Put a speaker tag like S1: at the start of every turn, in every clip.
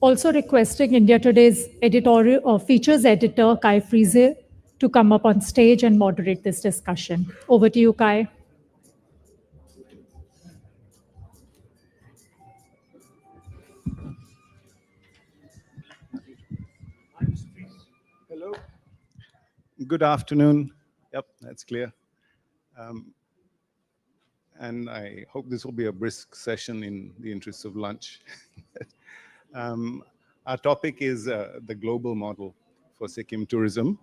S1: Also requesting India Today's editorial or features editor, Kai Friese, to come up on stage and moderate this discussion. Over to you, Kai.
S2: Hello. Good afternoon. Yep, that's clear. And I hope this will be a brisk session in the interest of lunch. Our topic is the global model for Sikkim tourism.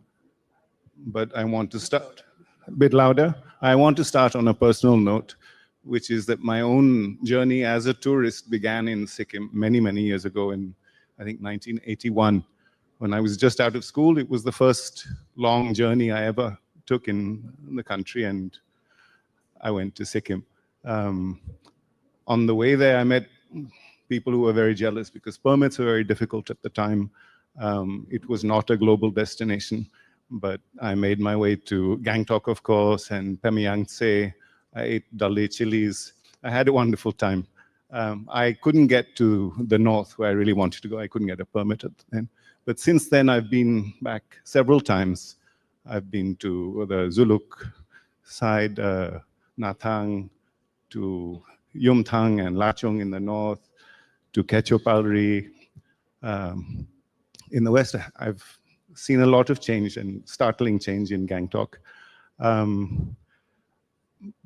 S2: But I want to start a bit louder. I want to start on a personal note, which is that my own journey as a tourist began in Sikkim many, many years ago in, I think, 1981. When I was just out of school, it was the first long journey I ever took in the country, and I went to Sikkim. On the way there, I met people who were very jealous because permits were very difficult at the time. It was not a global destination, but I made my way to Gangtok, of course, and Pemyangtse. I ate Dale chilies. I had a wonderful time. I couldn't get to the north where I really wanted to go. I couldn't get a permit at then. But since then, I've been back several times. I've been to the Zuluk side, Nathang, to Yumthang and Lachong in the north, to Kechopalri. In the west, I've seen a lot of change and startling change in Gangtok.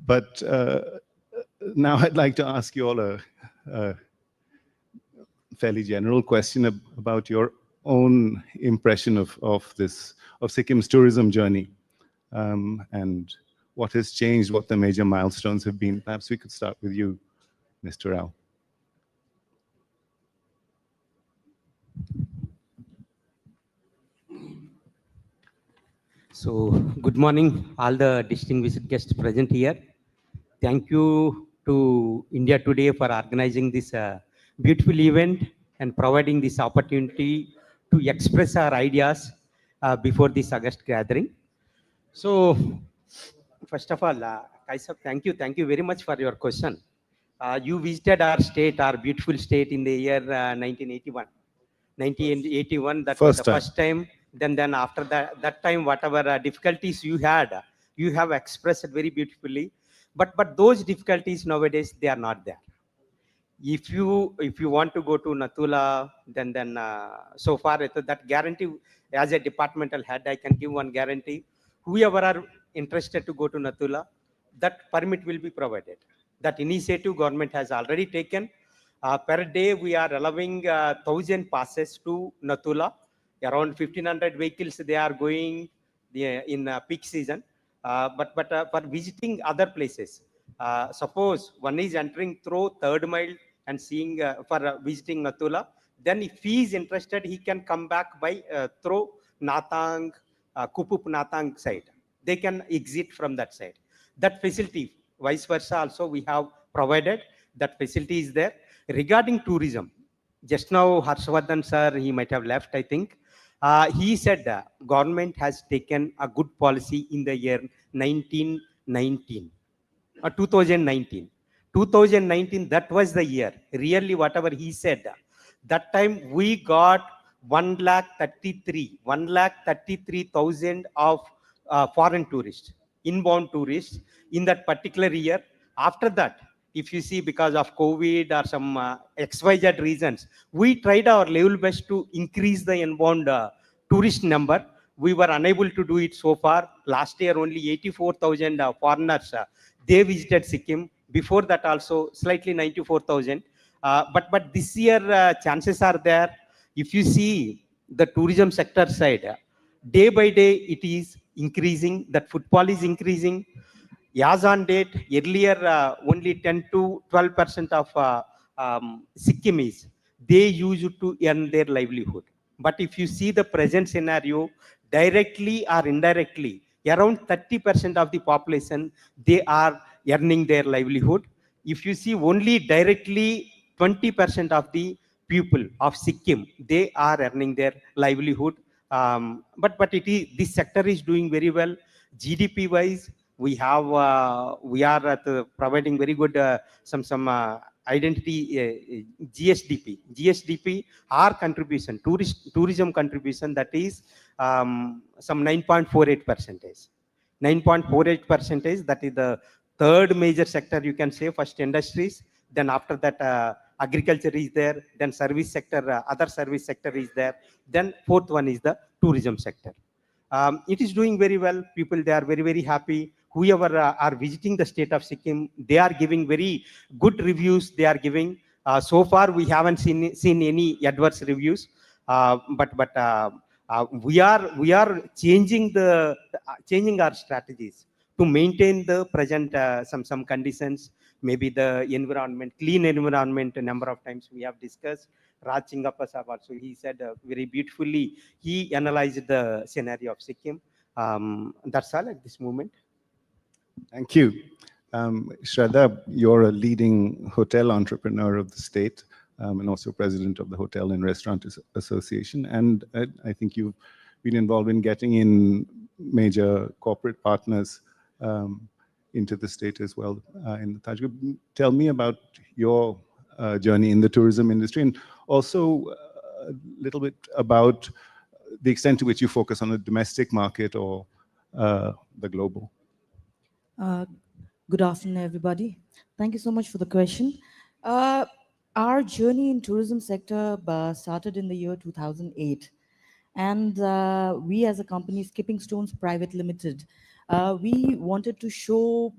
S2: But now I'd like to ask you all a fairly general question about your own impression of Sikkim's tourism journey, and what has changed, what the major milestones have been. Perhaps we could start with you, Mr. Rao.
S3: So, good morning, all the distinguished guests present here. Thank you to India Today for organizing this beautiful event and providing this opportunity to express our ideas before this August gathering. So, first of all, Kaisab, thank you very much for your question. You visited our state, our beautiful state, in the year 1981. 1981, that was the first time. Then after that time, whatever difficulties you had, you have expressed it very beautifully. But those difficulties nowadays, they are not there. If you want to go to Nathula, then so far that guarantee, as a departmental head, I can give one guarantee. Whoever are interested to go to Nathula, that permit will be provided. That initiative government has already taken. Per day, we are allowing 1,000 passes to Nathula. Around 1,500 vehicles, they are going in peak season. But for visiting other places, suppose one is entering through 3rd mile and seeing for visiting Nathula, then if he is interested, he can come back by through Nathang, Kupup Nathang side. They can exit from that side. That facility, vice versa, also we have provided. That facility is there. Regarding tourism, just now Harshvardhan sir, he might have left, I think. He said government has taken a good policy in the year 2019. 2019, that was the year. Really, whatever he said, that time we got 1,33,000 of foreign tourists, inbound tourists in that particular year. After that, if you see, because of COVID or some XYZ reasons, we tried our level best to increase the inbound tourist number. We were unable to do it so far. Last year, only 84,000 foreigners, they visited Sikkim. Before that also, slightly 94,000. But this year, chances are there. If you see the tourism sector side, day by day, it is increasing. That footfall is increasing. As on date, earlier only 10 to 12% of Sikkimis, they used to earn their livelihood. But if you see the present scenario, directly or indirectly, around 30% of the population, they are earning their livelihood. If you see only directly 20% of the people of Sikkim, they are earning their livelihood. But this sector is doing very well. GDP wise, we are providing very good some GSDP, our contribution, tourism contribution, that is some 9.48 percentage. 9.48 percentage, that is the third major sector, you can say. First industries, then after that agriculture is there, then service sector, other service sector is there, then fourth one is the tourism sector. It is doing very well. People, they are very, very happy. Whoever are visiting the state of Sikkim, they are giving very good reviews. They are giving. So far, we haven't seen any adverse reviews. We are changing changing our strategies to maintain the present some conditions. Maybe the environment, clean environment. A number of times we have discussed. Raj Chingappa Sahab also, he said very beautifully, he analyzed the scenario of Sikkim. That's all at this moment.
S2: Thank you. Shraddha, you're a leading hotel entrepreneur of the state, and also president of the Hotel and Restaurant Association. And I think you've been involved in getting in major corporate partners into the state as well in the Taj Group. Tell me about your journey in the tourism industry, and also a little bit about the extent to which you focus on the domestic market or the global.
S4: Good afternoon, everybody. Thank you so much for the question. Our journey in tourism sector started in the year 2008. And we as a company, Skipping Stones Private Limited, we wanted to show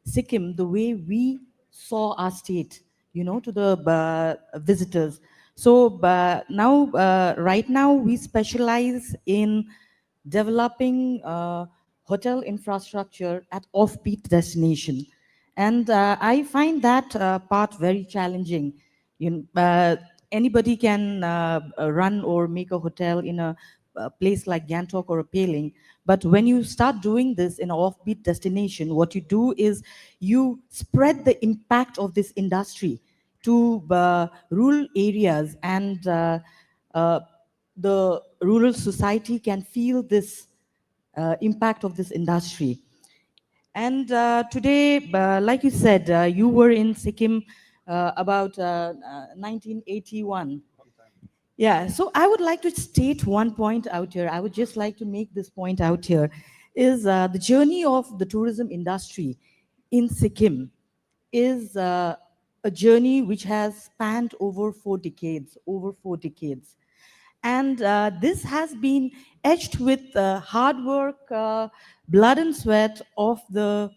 S4: Sikkim the way we saw our state, to the visitors. So right now, we specialize in developing hotel infrastructure at offbeat destination. And I find that part very challenging. Anybody can run or make a hotel in a place like Gangtok or a Peling. But when you start doing this in an offbeat destination, what you do is you spread the impact of this industry to rural areas, and the rural society can feel this impact of this industry. And today, like you said, you were in Sikkim about 1981. Yeah, so I would like to state one point out here. I would just like to make this point out here, is the journey of the tourism industry in Sikkim is a journey which has spanned over 4 decades, And this has been etched with hard work, blood and sweat of the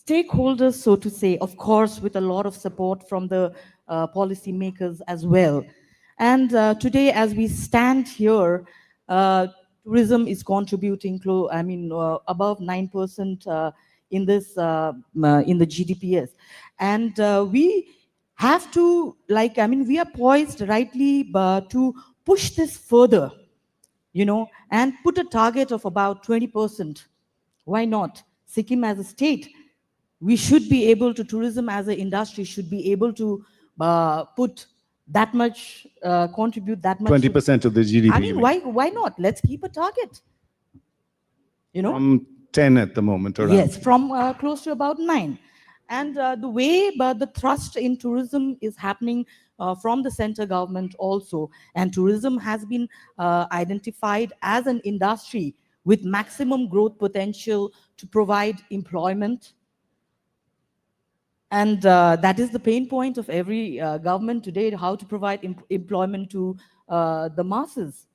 S4: stakeholders, so to say, of course, with a lot of support from the policymakers as well. And today, as we stand here, tourism is contributing above 9% in this in the GDPs, and we have to we are poised rightly to push this further, and put a target of about 20%. Why not? Sikkim as a state, we should be able to, tourism as an industry should be able to put that much, contribute that much.
S2: 20% of the GDP.
S4: I mean, why not? Let's keep a target.
S2: From 10 at the moment, around.
S4: Yes, from close to about 9. And the way the thrust in tourism is happening from the center government also. And tourism has been identified as an industry with maximum growth potential to provide employment. And that is the pain point of every government today, how to provide employment to the masses.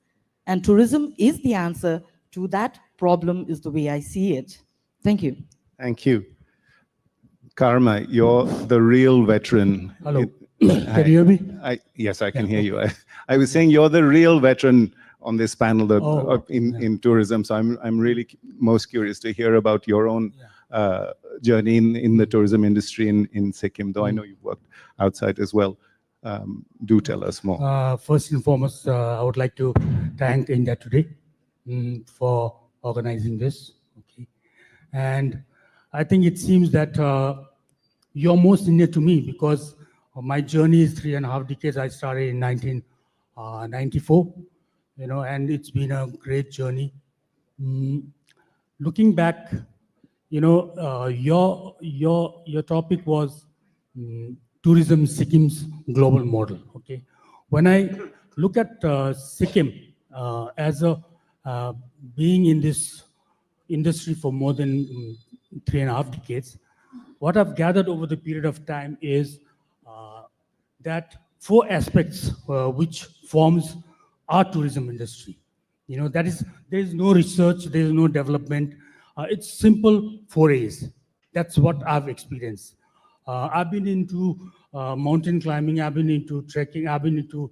S4: And tourism is the answer to that problem, is the way I see it. Thank you.
S2: Thank you. Karma, you're the real veteran.
S5: Hello. Can you hear me?
S2: Yes, I can hear you. I was saying you're the real veteran on this panel in tourism. So I'm really most curious to hear about your own journey in the tourism industry in Sikkim, though I know you've worked outside as well. Do tell us more.
S5: First and foremost, I would like to thank India Today for organizing this. Okay. And I think it seems that you're most Indian to me, because my journey is 3.5 decades. I started in 1994, and it's been a great journey. Looking back, your topic was tourism Sikkim's global model. Okay, when I look at Sikkim as a being in this industry for more than 3.5 decades, what I've gathered over the period of time is that 4 aspects which forms our tourism industry. You know, that is, there is no research, there is no development. It's simple 4 A's. That's what I've experienced. I've been into mountain climbing, I've been into trekking, I've been into,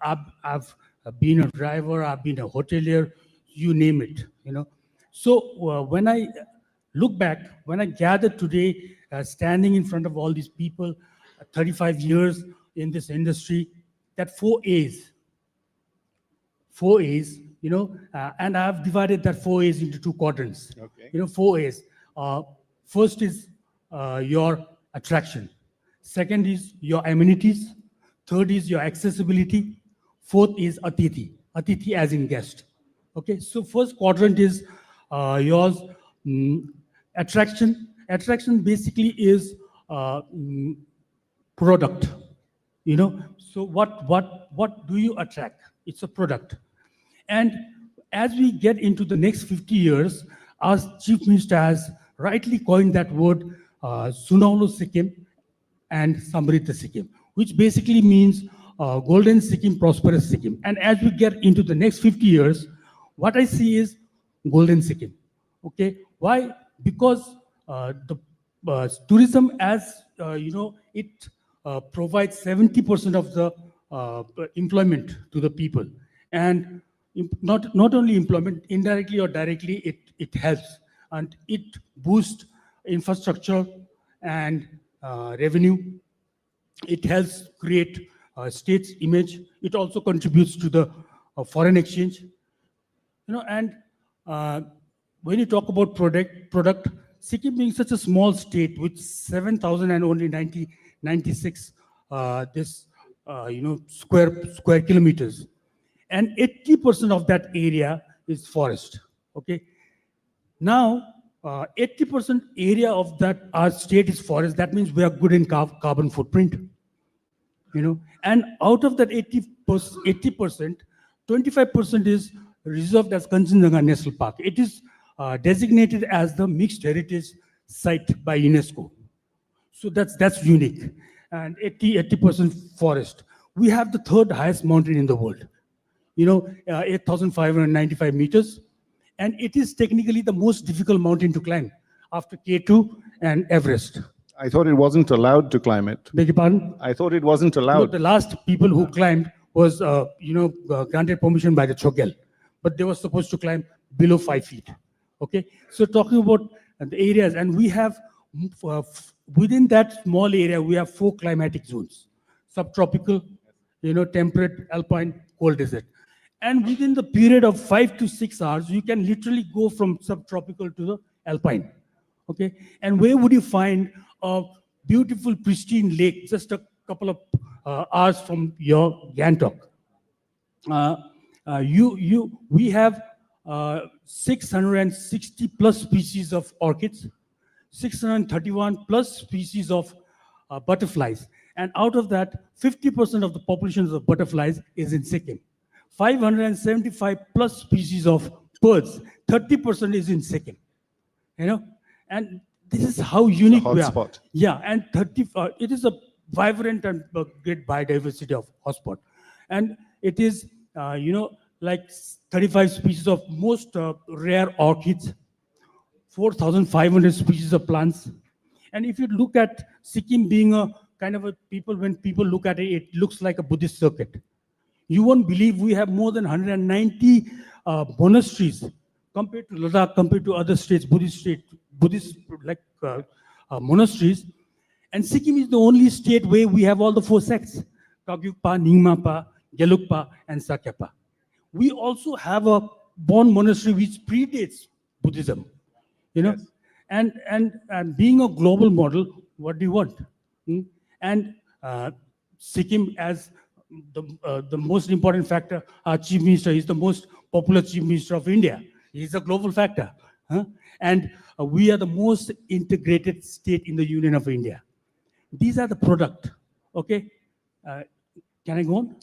S5: I've been a driver, I've been a hotelier, you name it, you know. So when I look back, when I gathered today, standing in front of all these people, 35 years in this industry, that 4 A's, you know, and I've divided that 4 A's into 2 quadrants.
S2: Okay.
S5: You know, 4 A's. First is your attraction. Second is your amenities. Third is your accessibility. Fourth is Atithi. Atithi as in guest. Okay, so first quadrant is yours, attraction. Attraction basically is product. You know, so what do you attract? It's a product. And as we get into the next 50 years, our Chief Minister has rightly coined that word, Sunaulo Sikkim and Samrita Sikkim, which basically means Golden Sikkim, Prosperous Sikkim. And as we get into the next 50 years, what I see is Golden Sikkim. Okay, why? Because the tourism, as you know, it provides 70% of the employment to the people. And not only employment, indirectly or directly, it helps, and it boosts infrastructure and revenue. It helps create state's image. It also contributes to the foreign exchange. You know, and when you talk about product, Sikkim being such a small state with 7,000 and only 96 you know, square kilometers, and 80% of that area is forest. Okay, now 80% area of that our state is forest. That means we are good in carbon footprint. You know, and out of that 80%, 25% is reserved as Kanchenjunga National Park. It is designated as the mixed heritage site by UNESCO. So that's unique. And 80% forest. We have the 3rd highest mountain in the world. You know, 8,595 meters. And it is technically the most difficult mountain to climb after K2 and Everest.
S2: I thought it wasn't allowed to climb it.
S5: Beg your pardon?
S2: I thought it wasn't
S5: No,
S2: allowed.
S5: the last people who climbed was, you know, granted permission by the Chogel, but they were supposed to climb below 5 feet. Okay, so talking about the areas, and we have within that small area we have 4 climatic zones: subtropical, you know, temperate, alpine, cold desert. And within the period of 5 to 6 hours, you can literally go from subtropical to the alpine. Okay, and where would you find a beautiful, pristine lake just a couple of hours from your Gangtok? We have 660 plus species of orchids, 631 plus species of butterflies, and out of that, 50% of the populations of butterflies is in Sikkim. 575 plus species of birds, 30% is in Sikkim. You know, and this is how unique we are.
S2: Hotspot.
S5: Yeah, and it is a vibrant and great biodiversity of hotspot, and it is you know, like 35 species of most rare orchids, 4,500 species of plants. And if you look at Sikkim being a kind of a when people look at it, it looks like a Buddhist circuit. You won't believe we have more than 190 monasteries compared to Ladakh, compared to other states, Buddhist like monasteries. And Sikkim is the only state where we have all the 4 sects: Kagyukpa, Nyingmapa, Gelugpa, and Sakyapa. We also have a Bon monastery which predates Buddhism. You know,
S2: Yes.
S5: and being a global model, what do you want? And Sikkim, as the most important factor, our Chief Minister is the most popular Chief Minister of India. He's a global factor. And we are the most integrated state in the Union of India. These are the product. Okay, can I go on?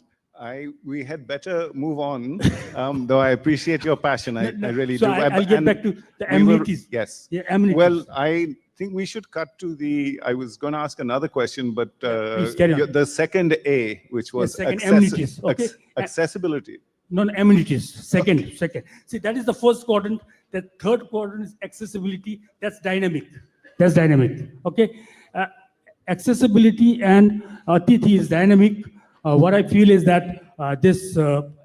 S2: We had better move on, though I appreciate your passion. I really
S5: So
S2: do.
S5: I'll get
S2: And
S5: back to the
S2: we were-
S5: amenities.
S2: yes.
S5: Yeah, amenities.
S2: Well, I think we should cut to the. I was going to ask another question, but
S5: please carry on.
S2: the second A, which was
S5: second, amenities, okay.
S2: Accessibility.
S5: No, amenities. Second. See, that is the first quadrant. The third quadrant is accessibility. That's dynamic. Okay. Accessibility and Tithi is dynamic. What I feel is that this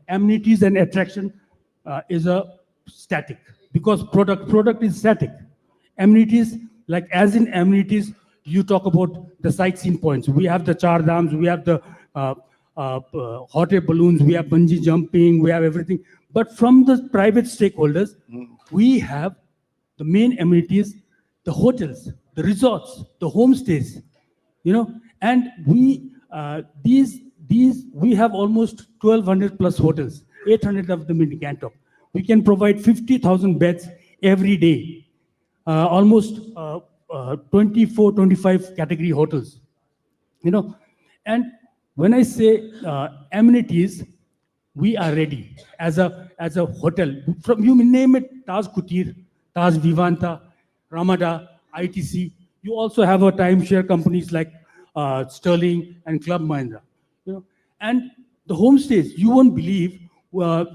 S5: amenities and attraction is a static, because product is static. Amenities, like as in amenities, you talk about the sightseeing points. We have the Char Dhams, we have the hot air balloons, we have bungee jumping, we have everything. But from the private stakeholders, we have the main amenities, the hotels, the resorts, the homestays, and we we have almost 1,200 plus hotels, 800 of them in Gangtok. We can provide 50,000 beds every day, almost 24, 25 category hotels, and when I say amenities, we are ready as a hotel. From you name it, Taj Kutir, Taj Vivanta, Ramada, ITC. You also have a timeshare companies like Sterling and Club Mahindra. And the homestays, you won't believe.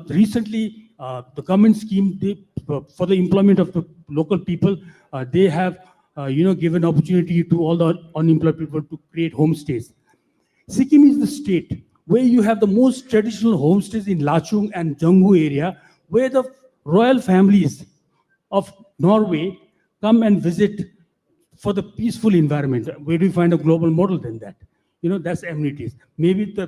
S5: Recently, the government scheme for the employment of the local people, they have given opportunity to all the unemployed people to create homestays. Sikkim is the state where you have the most traditional homestays in Lachung and Janggu area, where the royal families of Norway come and visit for the peaceful environment. Where do you find a global model than that? That's amenities. Maybe the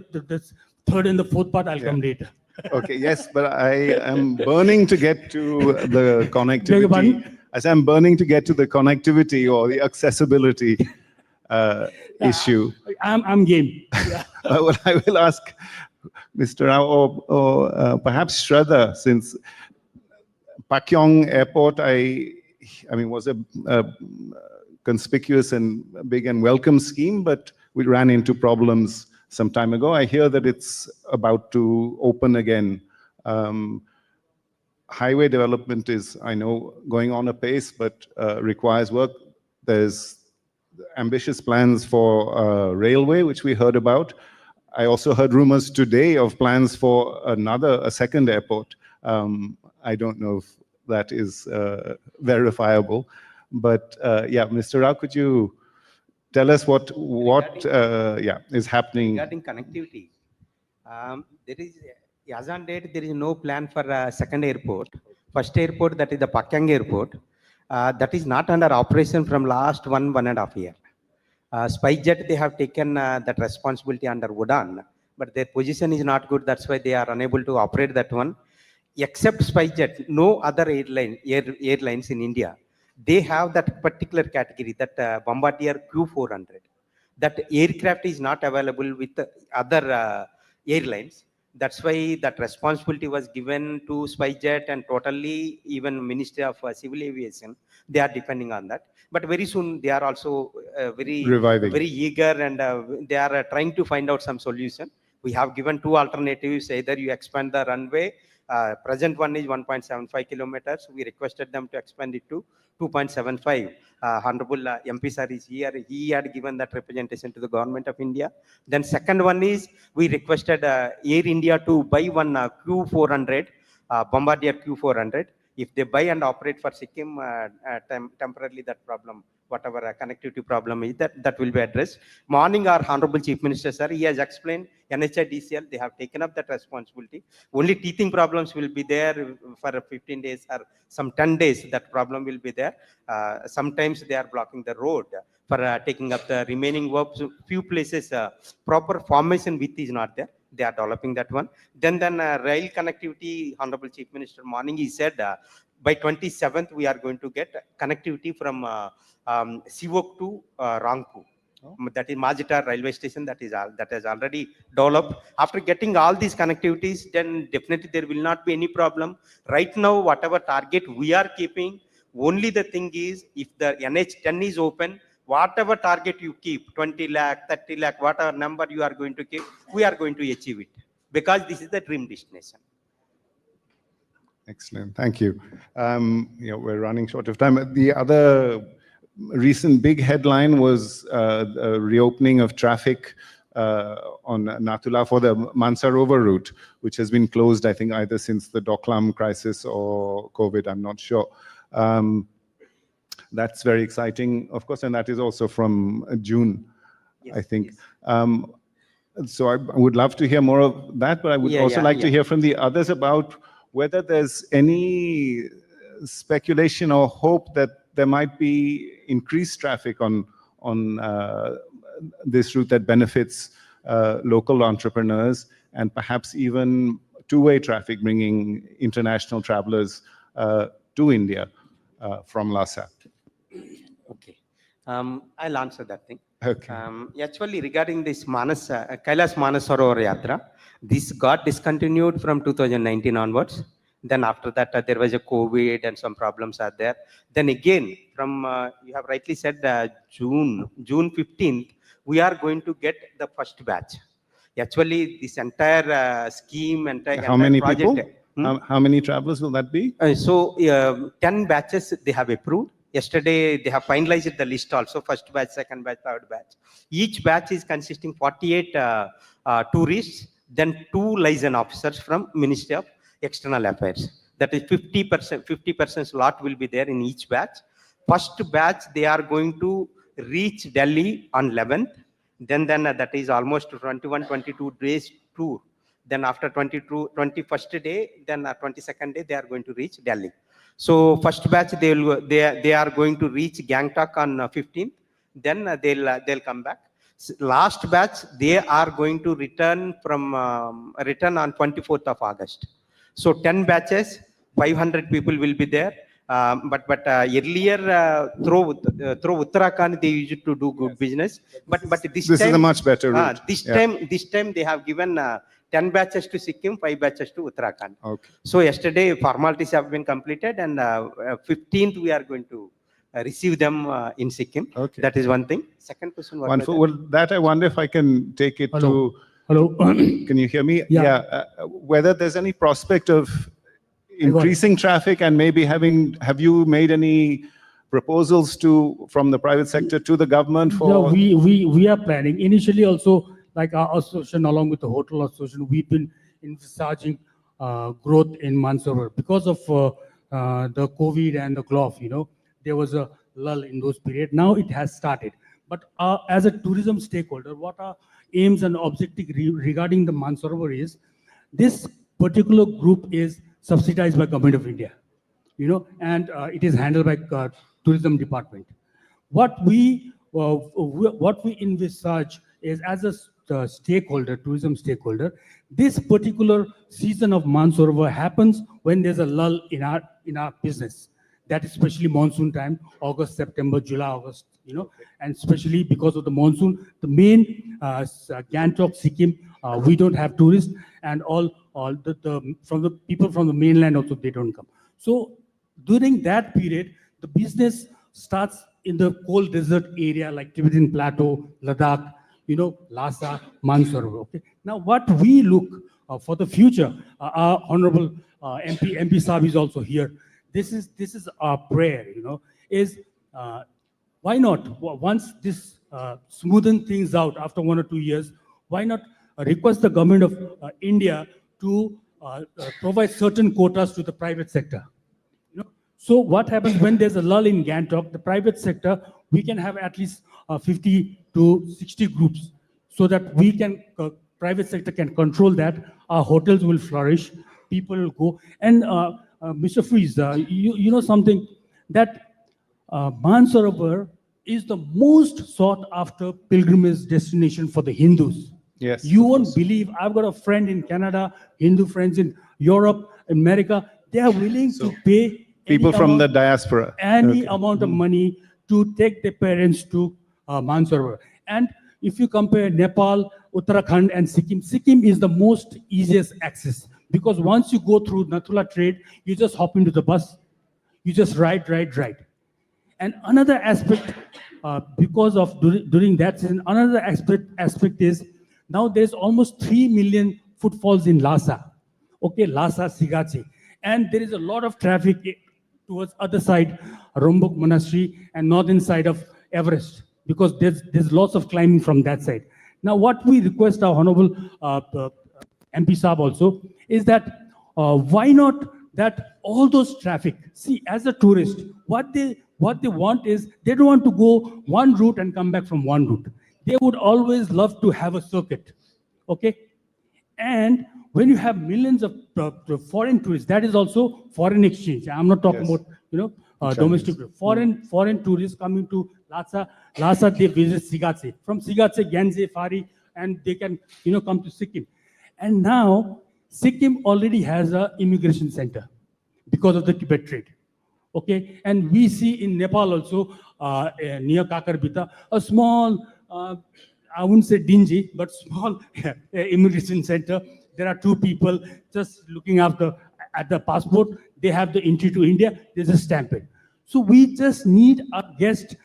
S5: third and the fourth part I'll come later.
S2: Okay, yes, but I am burning to get to the connectivity. As I'm burning to get to the connectivity or the accessibility issue.
S5: I'm game.
S2: Well, I will ask Mr. Rao or perhaps Shraddha, since Pakyong Airport, I mean, was a conspicuous and big and welcome scheme, but we ran into problems some time ago. I hear that it's about to open again. Highway development is, I know, going on apace, but requires work. There's ambitious plans for railway, which we heard about. I also heard rumors today of plans for a second airport. I don't know if that is verifiable, but yeah, Mr. Rao, could you tell us what is happening
S3: regarding connectivity? There is, as on date, there is no plan for a second airport. First airport, that is the Pakyang airport, that is not under operation from last 1.5 years. SpiceJet, they have taken that responsibility under Udan, but their position is not good. That's why they are unable to operate that one. Except SpiceJet, no other airlines in India, they have that particular category, that Bombardier Q400. That aircraft is not available with other airlines. That's why that responsibility was given to SpiceJet, and totally even Ministry of Civil Aviation, they are depending on that. But very soon they are also very eager, and they are trying to find out some solution. We have given two alternatives: either you expand the runway. Present one is 1.75 kilometers. We requested them to expand it to 2.75. Honorable MP sir is here. He had given that representation to the government of India. Then second one is, we requested Air India to buy one Q400, Bombardier Q400. If they buy and operate for Sikkim, temporarily that problem, whatever connectivity problem is, that will be addressed. Morning, our Honorable Chief Minister, sir, he has explained NHIDCL, they have taken up that responsibility. Only teething problems will be there for 15 days or some 10 days, that problem will be there. Sometimes they are blocking the road for taking up the remaining work. So few places, proper formation width is not there. They are developing that one. Then rail connectivity, Honorable Chief Minister, morning he said, by 27th, we are going to get connectivity from Sivok to Rangpur. That is Majita railway station, that has already developed. After getting all these connectivities, then definitely there will not be any problem. Right now, whatever target we are keeping, only the thing is, if the NH10 is open, whatever target you keep, 20 lakh, 30 lakh, whatever number you are going to keep, we are going to achieve it, because this is the dream destination.
S2: Excellent, thank you. We're running short of time. The other recent big headline was the reopening of traffic on Natula for the Mansarovar route, which has been closed, I think, either since the Doklam crisis or COVID, I'm not sure. That's very exciting, of course, and that is also from June, yes, I think. Yes. So I would love to hear more of that, but I would also like to hear from the others about whether there's any speculation or hope that there might be increased traffic on this route that benefits local entrepreneurs, and perhaps even two-way traffic, bringing international travelers to India from Lhasa.
S3: Okay, I'll answer that thing.
S2: Okay.
S3: Actually, regarding this Kailash Manasarovar Yatra, this got discontinued from 2019 onwards. Then after that, there was a COVID and some problems are there. Then again, from you have rightly said, June 15th, we are going to get the first batch. Actually, this entire scheme,
S2: how many project, people? How many travelers will that be?
S3: 10 batches they have approved. Yesterday, they have finalized the list also, first batch, second batch, third batch. Each batch is consisting 48 tourists, then 2 liaison officers from Ministry of External Affairs. That is 50% slot will be there in each batch. First batch, they are going to reach Delhi on 11th. Then that is almost 21-22 days tour. Then after 21st day, then 22nd day, they are going to reach Delhi. So first batch, they are going to reach Gangtok on 15th. Then they'll come back. Last batch, they are going to return on 24th of August. So 10 batches, 500 people will be there. But earlier through Uttarakhand they used to do good business. But this time,
S2: is a much better route.
S3: This time they have given 10 batches to Sikkim, 5 batches to Uttarakhand.
S2: Okay.
S3: So yesterday formalities have been completed, and 15th we are going to receive them in Sikkim.
S2: Okay.
S3: That is one thing. Second question.
S2: Wonderful. Well, that I wonder if I can take it
S5: Hello.
S2: to.
S5: Hello.
S2: Can you hear me?
S5: Yeah.
S2: Whether there's any prospect of increasing traffic, and maybe have you made any proposals from the private sector to the government for?
S5: Yeah, we are planning. Initially also, like our association, along with the hotel association, we've been envisaging growth in Mansarovar because of the COVID and the GLOF, there was a lull in those periods. Now it has started. But as a tourism stakeholder, what our aims and objective regarding the Mansarovar is, this particular group is subsidized by Government of India, and it is handled by Tourism Department. What we envisage is, as a stakeholder, tourism stakeholder, this particular season of Mansarovar happens when there's a lull in our business. That is especially monsoon time, August, September, July, August, and especially because of the monsoon, the main Gangtok, Sikkim, we don't have tourists, and all from the people from the mainland also, they don't come. So during that period, the business starts in the cold desert area like Tibetan Plateau, Ladakh, Lhasa, Mansarovar. Okay. Now, what we look for the future, our honorable MP Saab is also here. This is our prayer, is why not, once this smoothen things out after 1 or 2 years, why not request the Government of India to provide certain quotas to the private sector? So what happens when there's a lull in Gangtok, the private sector, we can have at least 50 to 60 groups, so that we can, private sector can control that, our hotels will flourish, people will go. And Mr. Freeze, you know something, that Mansarovar is the most sought after pilgrimage destination for the Hindus.
S2: Yes.
S5: You won't believe, I've got a friend in Canada, Hindu friends in Europe, America, they are willing to pay
S2: people from the diaspora,
S5: any amount of money to take their parents to Mansarovar. And if you compare Nepal, Uttarakhand and Sikkim is the most easiest access, because once you go through Nathula trade, you just hop into the bus, you just ride. And another aspect, because of during that season, another aspect is now there's almost 3 million footfalls in Lhasa. Okay, Lhasa, Sigache. And there is a lot of traffic towards other side, Rombok Monastery and northern side of Everest, because there's lots of climbing from that side. Now, what we request our Honorable MP Saab also is that why not that all those traffic, see, as a tourist, what they want is, they don't want to go one route and come back from one route. They would always love to have a circuit, okay? And when you have millions of foreign tourists, that is also foreign exchange. I'm not talking
S2: Yes.
S5: about, domestic, foreign tourists coming to Lhasa, they visit Sigache. From Sigache, Ganze, Fari, and they can, come to Sikkim. And now, Sikkim already has an immigration center because of the Tibet trade. Okay, and we see in Nepal also, near Kakarbita, a small, I wouldn't say dingy, but small immigration center. There are two people just looking at the passport. They have the entry to India. They just stamp it. So we just need our guest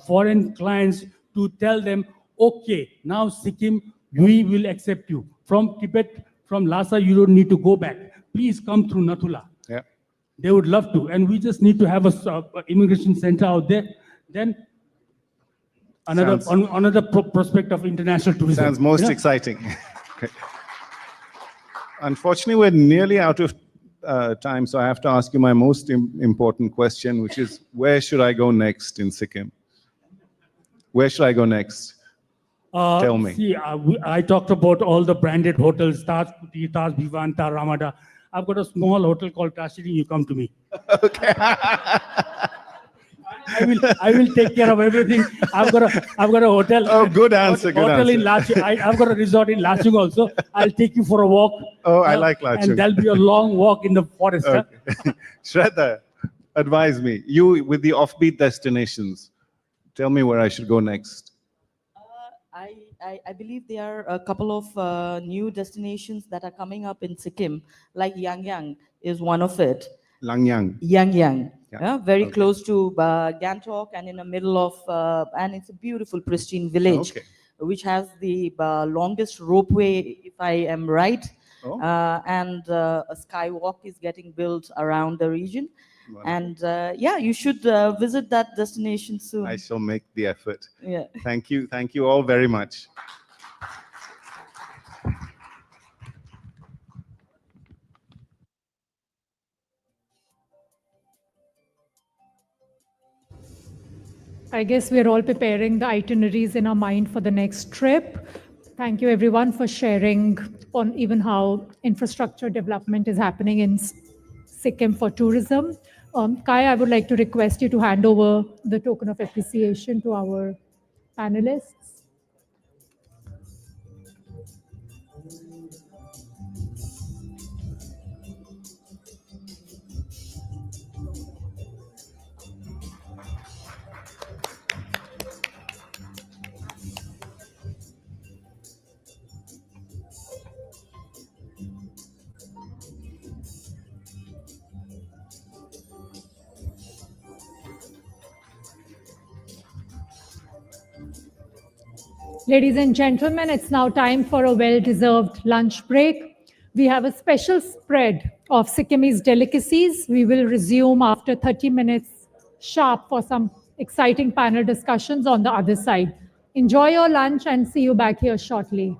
S5: foreign clients to tell them, okay, now Sikkim, we will accept you. From Tibet, from Lhasa, you don't need to go back. Please come through Nathula.
S2: Yeah.
S5: They would love to. And we just need to have a immigration center out there. Then another prospect of international tourism.
S2: Sounds most exciting. Okay. Unfortunately, we're nearly out of time, so I have to ask you my most important question, which is, where should I go next in Sikkim? Where should I go next? Tell me.
S5: See, I talked about all the branded hotels, Taj Puti, Taj Bhivan, Taj Ramada. I've got a small hotel called Tashiri. You come to me.
S2: Okay.
S5: I will take care of everything. I've got a hotel.
S2: Oh, good answer. Good
S5: hotel
S2: answer.
S5: in Lachung. I've got a resort in Lachung also. I'll take you for a walk.
S2: Oh, I like Lachung.
S5: And there'll be a long walk in the forest.
S2: Okay. Shraddha, advise me. You with the offbeat destinations. Tell me where I should go next.
S4: I believe there are a couple of new destinations that are coming up in Sikkim, like Yangyang is one of it.
S2: Langyang.
S4: Yangyang,
S2: Yeah.
S4: very
S2: Okay.
S4: close to Gangtok and in the middle of, and it's a beautiful, pristine village,
S2: Okay.
S4: which has the longest ropeway, if I am right,
S2: Oh.
S4: and a skywalk is getting built around the region.
S2: Wonderful.
S4: And yeah, you should visit that destination soon.
S2: I shall make the effort.
S4: Yeah.
S2: Thank you. Thank you all very much.
S1: I guess we're all preparing the itineraries in our mind for the next trip. Thank you everyone for sharing on even how infrastructure development is happening in Sikkim for tourism. Kai, I would like to request you to hand over the token of appreciation to our panelists. Ladies and gentlemen, it's now time for a well-deserved lunch break. We have a special spread of Sikkimese delicacies. We will resume after 30 minutes sharp for some exciting panel discussions on the other side. Enjoy your lunch and see you back here shortly.